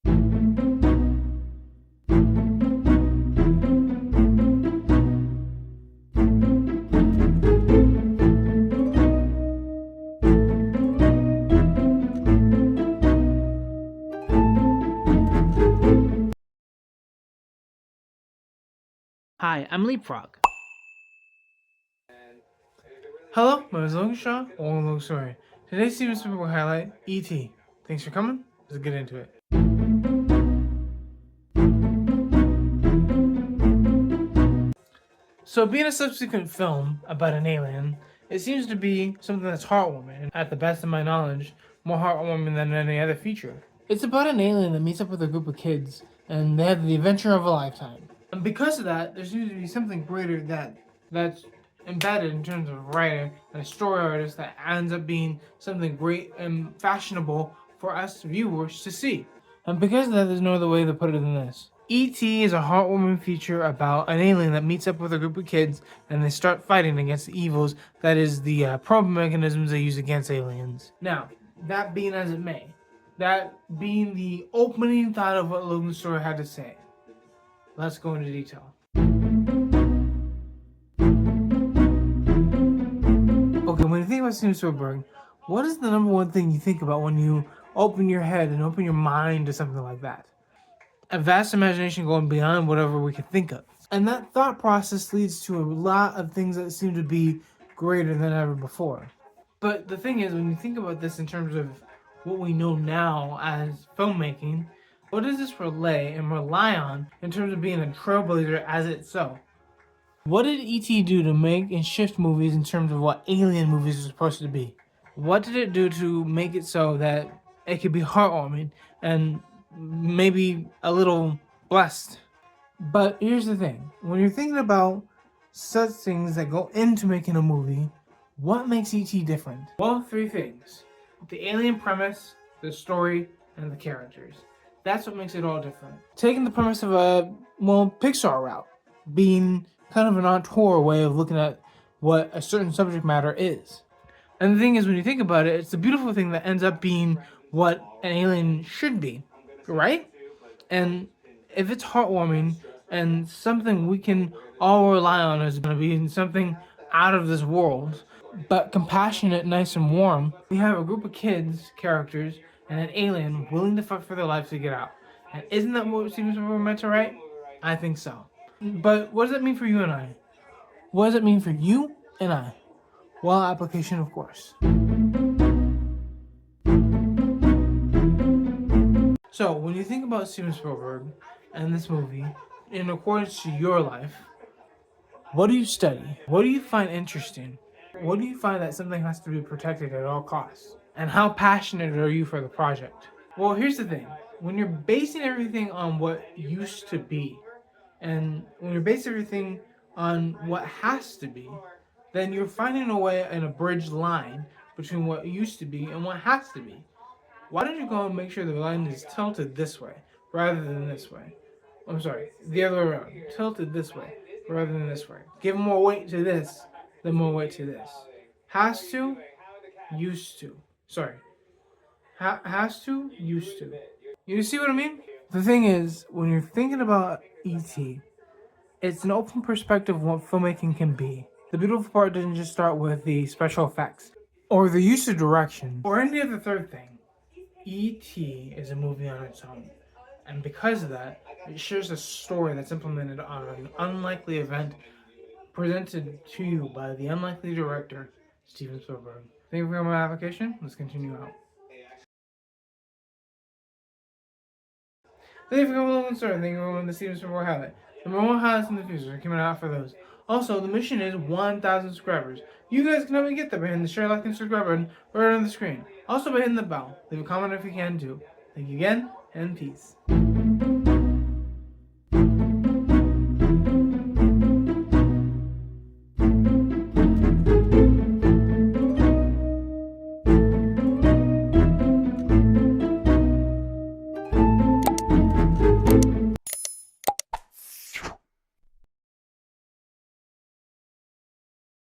Hi, I'm Leapfrog. Hello, my name is LogansStory. Welcome to LogansStory. Today's Steven Spielberg Highlight, ET. Thanks for coming. Let's get into it. So, being a subsequent film about an alien, it seems to be something that's heartwarming, and at the best of my knowledge, more heartwarming than any other feature. It's about an alien that meets up with a group of kids, and they have the adventure of a lifetime. And because of that, there seems to be something greater that's embedded in terms of writer and a story artist that ends up being something great and fashionable for us viewers to see. And because of that, there's no other way to put it than this. E.T. is a heartwarming feature about an alien that meets up with a group of kids and they start fighting against the evils that is the probe mechanisms they use against aliens. Now, that being as it may, that being the opening thought of what LogansStory had to say, let's go into detail. Okay, when you think about Steven Spielberg, what is the number one thing you think about when you open your head and open your mind to something like that? A vast imagination going beyond whatever we could think of. And that thought process leads to a lot of things that seem to be greater than ever before. But the thing is, when you think about this in terms of what we know now as filmmaking, what does this relay and rely on in terms of being a trailblazer as itself? What did E.T. do to make and shift movies in terms of what alien movies are supposed to be? What did it do to make it so that it could be heartwarming and maybe a little blessed? But here's the thing. When you're thinking about such things that go into making a movie, what makes E.T. different? Well, three things. The alien premise, the story, and the characters. That's what makes it all different. Taking the premise of a, Pixar route, being kind of an auteur way of looking at what a certain subject matter is. And the thing is, when you think about it, it's a beautiful thing that ends up being what an alien should be, right? And if it's heartwarming and something we can all rely on is going to be something out of this world, but compassionate, nice, and warm, we have a group of kids, characters, and an alien willing to fight for their lives to get out. And isn't that what Steven Spielberg meant to write? I think so. But what does that mean for you and I? What does it mean for you and I? Well, application, of course. So, when you think about Steven Spielberg and this movie, in accordance to your life, what do you study? What do you find interesting? What do you find that something has to be protected at all costs? And how passionate are you for the project? Well, here's the thing. When you're basing everything on what used to be, and when you're basing everything on what has to be, then you're finding a way, an abridged line between what used to be and what has to be. Why don't you go and make sure the line is tilted this way rather than this way? I'm sorry, the other way around. Tilted this way rather than this way. Give more weight to this than more weight to this. Has to, used to. Sorry. Has to, used to. You see what I mean? The thing is, when you're thinking about E.T., it's an open perspective of what filmmaking can be. The beautiful part didn't just start with the special effects, or the use of direction, or any other third thing. E.T. is a movie on its own. And because of that, it shares a story that's implemented on an unlikely event presented to you by the unlikely director, Steven Spielberg. Thank you for my application. Let's continue out. Thank you for coming along, sir. Thank you for the Steven Spielberg Highlight. Number one highlights in the future are coming out for those. Also, the mission is 1,000 subscribers. You guys can help me get there by hitting the share, like, and subscribe button right on the screen. Also by hitting the bell. Leave a comment if you can too. Thank you again, and peace.